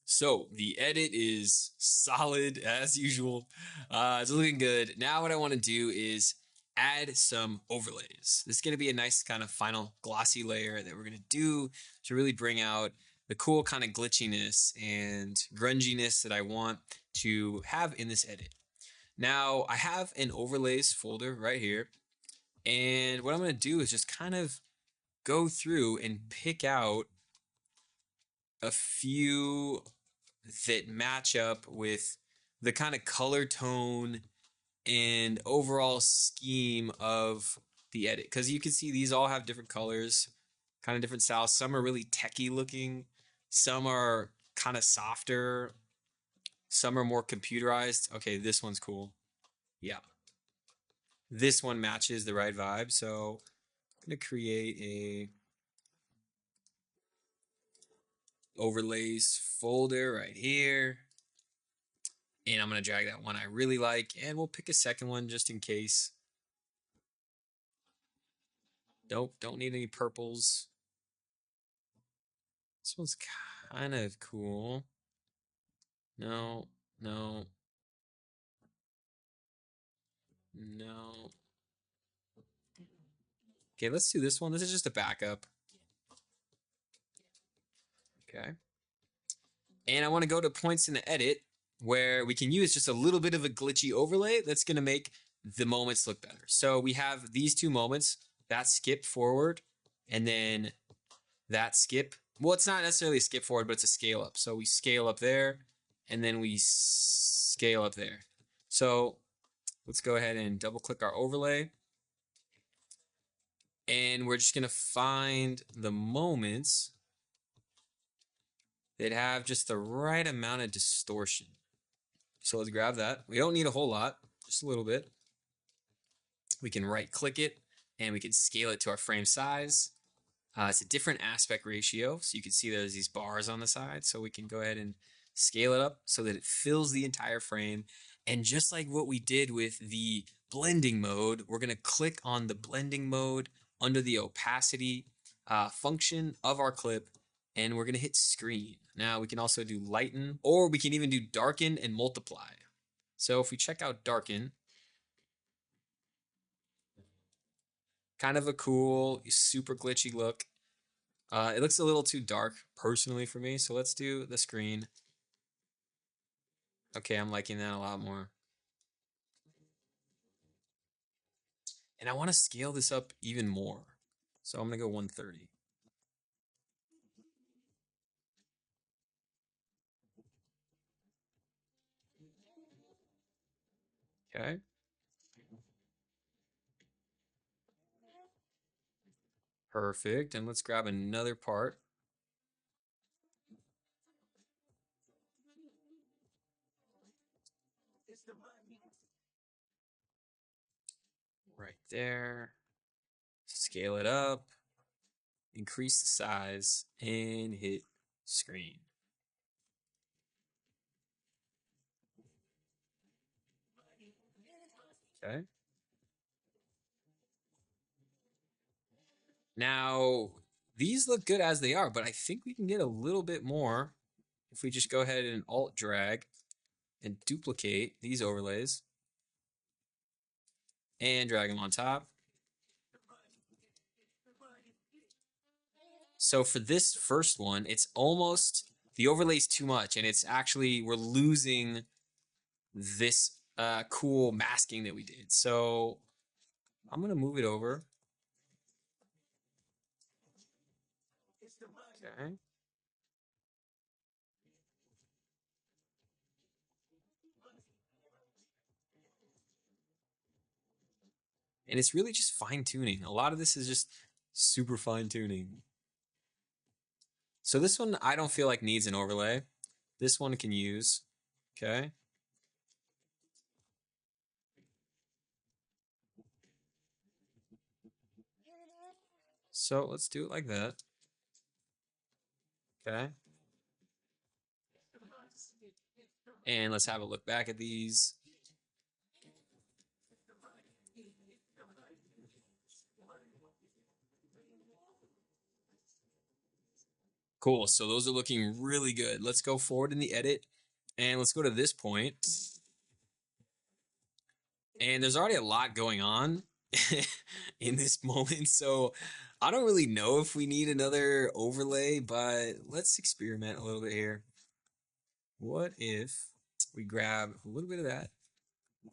So the edit is solid as usual. It's looking good. Now what I want to do is add some overlays. This is going to be a nice kind of final glossy layer that we're going to do to really bring out the cool kind of glitchiness and grunginess that I want to have in this edit. Now I have an overlays folder right here. And what I'm going to do is just kind of go through and pick out a few that match up with the kind of color tone and overall scheme of the edit. Because you can see these all have different colors, kind of different styles. Some are really techie looking, some are kind of softer, some are more computerized. Okay, this one's cool. Yeah. This one matches the right vibe. So I'm going to create a overlays folder right here. And I'm going to drag that one I really like, and we'll pick a second one just in case. Don't need any purples. This one's kind of cool. No, no, no. Okay, let's do this one. This is just a backup. Okay. And I want to go to points in the edit where we can use just a little bit of a glitchy overlay that's going to make the moments look better. So we have these two moments, that skip forward, and then that skip. Well, it's not necessarily a skip forward, but it's a scale up. So we scale up there, and then we scale up there. So let's go ahead and double click our overlay. And we're just going to find the moments that have just the right amount of distortion. So let's grab that. We don't need a whole lot, just a little bit. We can right click it and we can scale it to our frame size. It's a different aspect ratio. So you can see there's these bars on the side. So we can go ahead and scale it up so that it fills the entire frame. And just like what we did with the blending mode, we're going to click on the blending mode under the opacity function of our clip, and we're going to hit screen. Now we can also do lighten, or we can even do darken and multiply. So if we check out darken, kind of a cool, super glitchy look. It looks a little too dark personally for me, so let's do the screen. Okay, I'm liking that a lot more. And I want to scale this up even more. So I'm going to go 130. Okay. Perfect. And let's grab another part. Right there. Scale it up. Increase the size and hit screen. Okay. Now, these look good as they are, but I think we can get a little bit more if we just go ahead and alt drag and duplicate these overlays and drag them on top. So for this first one, it's almost, the overlay's too much, and it's actually, we're losing this cool masking that we did. So I'm going to move it over. Okay. And it's really just fine tuning. A lot of this is just super fine tuning. So this one I don't feel like needs an overlay. This one can use. Okay. So let's do it like that. Okay. And let's have a look back at these. Cool. So those are looking really good. Let's go forward in the edit and let's go to this point. And there's already a lot going on in this moment. So I don't really know if we need another overlay, but let's experiment a little bit here. What if we grab a little bit of that,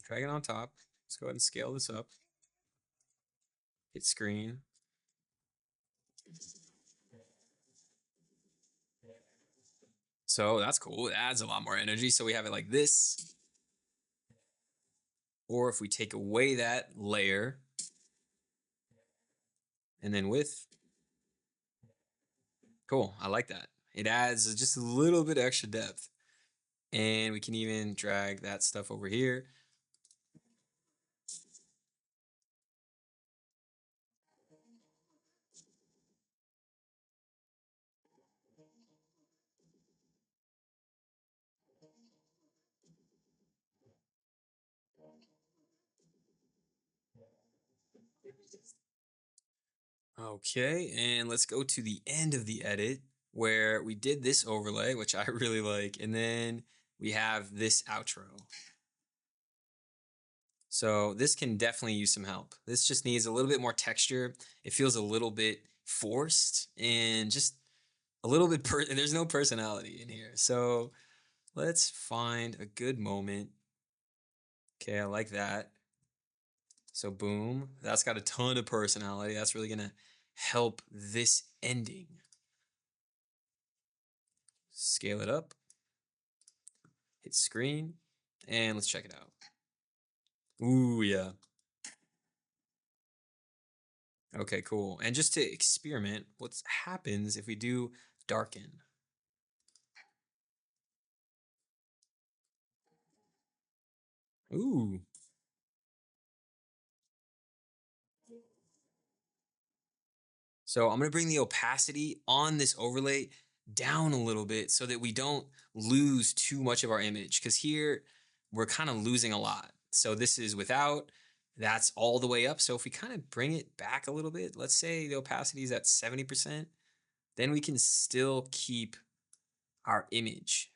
drag it on top. Let's go ahead and scale this up. Hit screen. So that's cool. It adds a lot more energy. So we have it like this. Or if we take away that layer and then with, cool. I like that. It adds just a little bit extra depth. And we can even drag that stuff over here. Okay, and let's go to the end of the edit where we did this overlay, which I really like, and then we have this outro. So this can definitely use some help. This just needs a little bit more texture. It feels a little bit forced and just a little bit, there's no personality in here. So let's find a good moment. Okay, I like that. So boom, that's got a ton of personality. That's really gonna help this ending. Scale it up, hit screen, and let's check it out. Ooh, yeah. Okay, cool. And just to experiment, what happens if we do darken? Ooh. So I'm gonna bring the opacity on this overlay down a little bit so that we don't lose too much of our image. Because here we're kind of losing a lot. So this is without, that's all the way up. So if we kind of bring it back a little bit, let's say the opacity is at 70%, then we can still keep our image.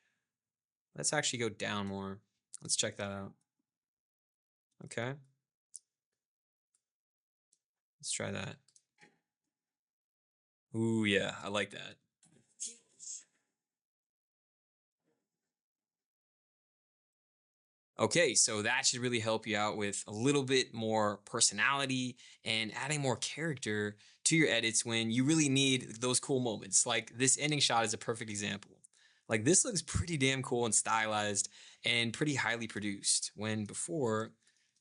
Let's actually go down more. Let's check that out. Okay. Let's try that. Ooh, yeah, I like that. Okay, so that should really help you out with a little bit more personality and adding more character to your edits when you really need those cool moments. Like this ending shot is a perfect example. Like this looks pretty damn cool and stylized and pretty highly produced. When before,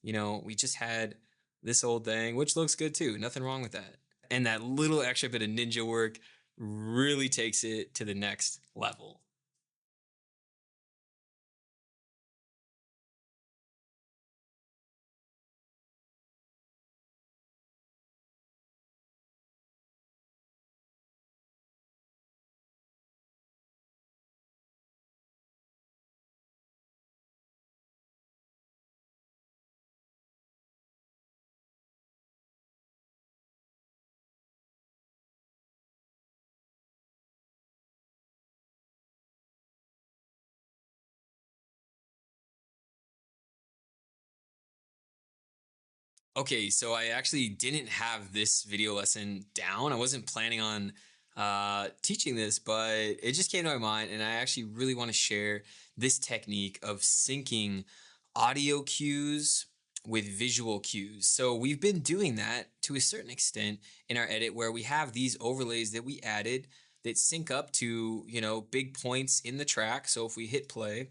we just had this old thing, which looks good too. Nothing wrong with that. And that little extra bit of ninja work really takes it to the next level. Okay, so I actually didn't have this video lesson down. I wasn't planning on teaching this, but it just came to my mind, and I actually really want to share this technique of syncing audio cues with visual cues. So we've been doing that to a certain extent in our edit, where we have these overlays that we added that sync up to, big points in the track. So if we hit play,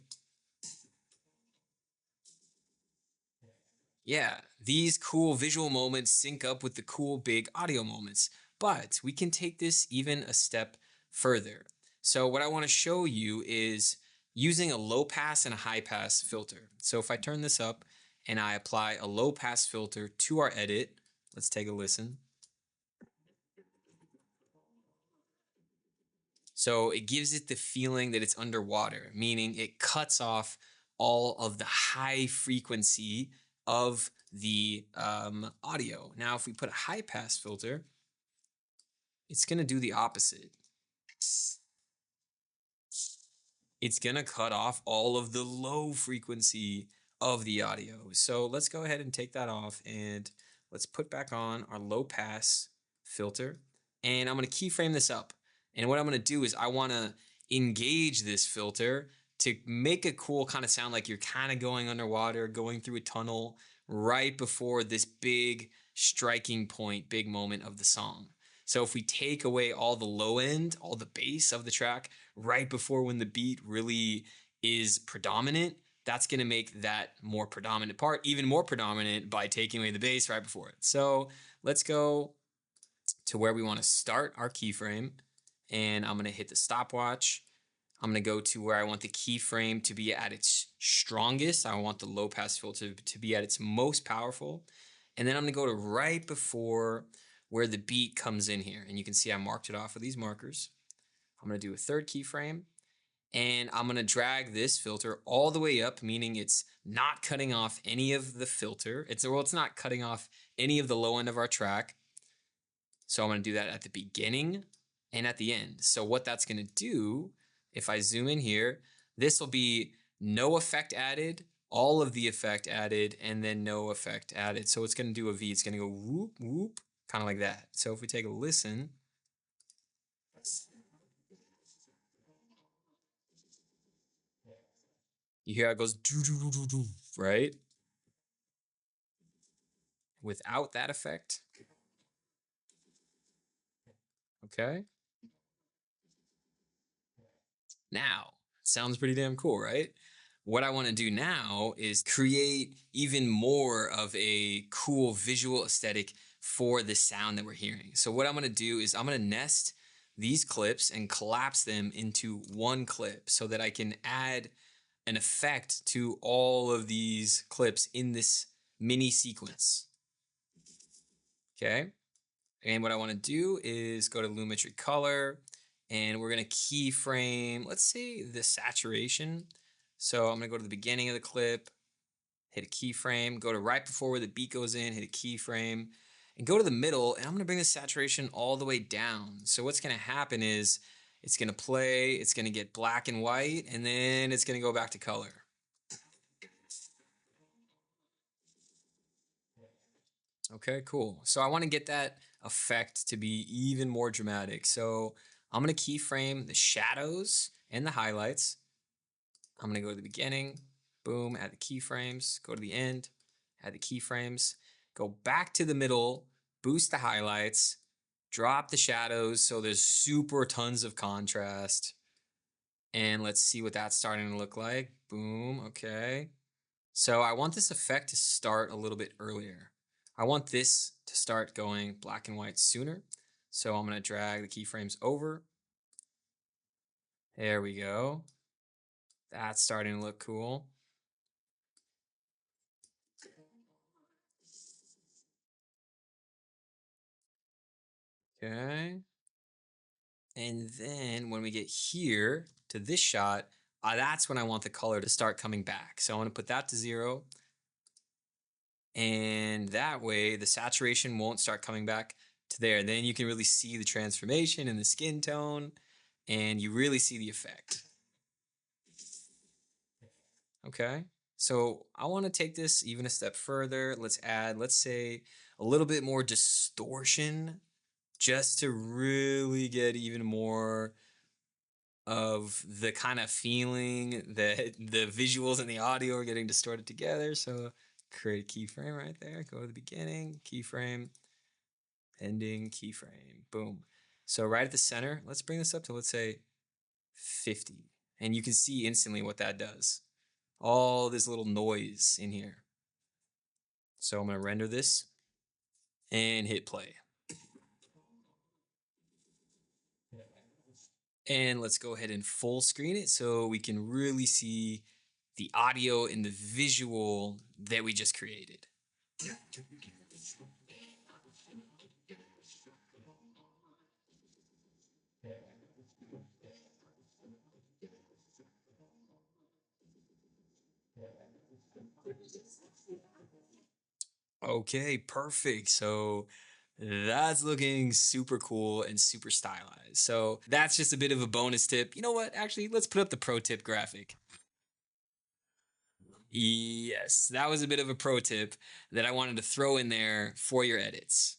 yeah, these cool visual moments sync up with the cool big audio moments, but we can take this even a step further. So what I want to show you is using a low pass and a high pass filter. So if I turn this up and I apply a low pass filter to our edit, let's take a listen. So it gives it the feeling that it's underwater, meaning it cuts off all of the high frequency of the audio. Now, if we put a high pass filter, it's going to do the opposite. it's going to cut off all of the low frequency of the audio. So let's go ahead and take that off and let's put back on our low pass filter. And I'm going to keyframe this up. And what I'm going to do is I want to engage this filter to make a cool kind of sound like you're kind of going underwater, going through a tunnel right before this big striking point, big moment of the song. So if we take away all the low end, all the bass of the track right before when the beat really is predominant, that's going to make that more predominant part even more predominant by taking away the bass right before it. So let's go to where we want to start our keyframe, and I'm going to hit the stopwatch. I'm going to go to where I want the keyframe to be at its strongest. I want the low pass filter to be at its most powerful. And then I'm going to go to right before where the beat comes in here. And you can see I marked it off with these markers. I'm going to do a third keyframe, and I'm going to drag this filter all the way up, meaning it's not cutting off any of the filter. It's not cutting off any of the low end of our track. So I'm going to do that at the beginning and at the end. So what that's going to do, if I zoom in here, this will be no effect added, all of the effect added, and then no effect added. So it's going to do a V. It's going to go whoop, whoop, kind of like that. So if we take a listen, you hear how it goes, right? Without that effect. Okay. Now, sounds pretty damn cool, right? What I want to do now is create even more of a cool visual aesthetic for the sound that we're hearing. So what I'm going to do is I'm going to nest these clips and collapse them into one clip so that I can add an effect to all of these clips in this mini sequence. Okay. And what I want to do is go to Lumetri Color, and we're going to keyframe, let's say, the saturation. So I'm going to go to the beginning of the clip, hit a keyframe, go to right before where the beat goes in, hit a keyframe, and go to the middle, and I'm going to bring the saturation all the way down. So what's going to happen is it's going to play, it's going to get black and white, and then it's going to go back to color. Okay, cool. So I want to get that effect to be even more dramatic. So I'm going to keyframe the shadows and the highlights. I'm going to go to the beginning, boom, add the keyframes, go to the end, add the keyframes, go back to the middle, boost the highlights, drop the shadows so there's super tons of contrast. And let's see what that's starting to look like. Boom, okay. So I want this effect to start a little bit earlier. I want this to start going black and white sooner. So I'm going to drag the keyframes over. There we go. That's starting to look cool. Okay. And then when we get here to this shot, that's when I want the color to start coming back. So I want to put that to 0. And that way the saturation won't start coming back to there. Then you can really see the transformation in the skin tone, and you really see the effect. Okay. So I want to take this even a step further. Let's add, let's say, a little bit more distortion just to really get even more of the kind of feeling that the visuals and the audio are getting distorted together. So create a keyframe right there. Go to the beginning, keyframe, ending, keyframe, boom. So right at the center, let's bring this up to, let's say, 50. And you can see instantly what that does. All this little noise in here. So I'm going to render this and hit play. And let's go ahead and full screen it so we can really see the audio and the visual that we just created. Okay, perfect. So That's looking super cool and super stylized. So that's just a bit of a bonus tip. You know what? Actually, let's put up the pro tip graphic. Yes, that was a bit of a pro tip that I wanted to throw in there for your edits.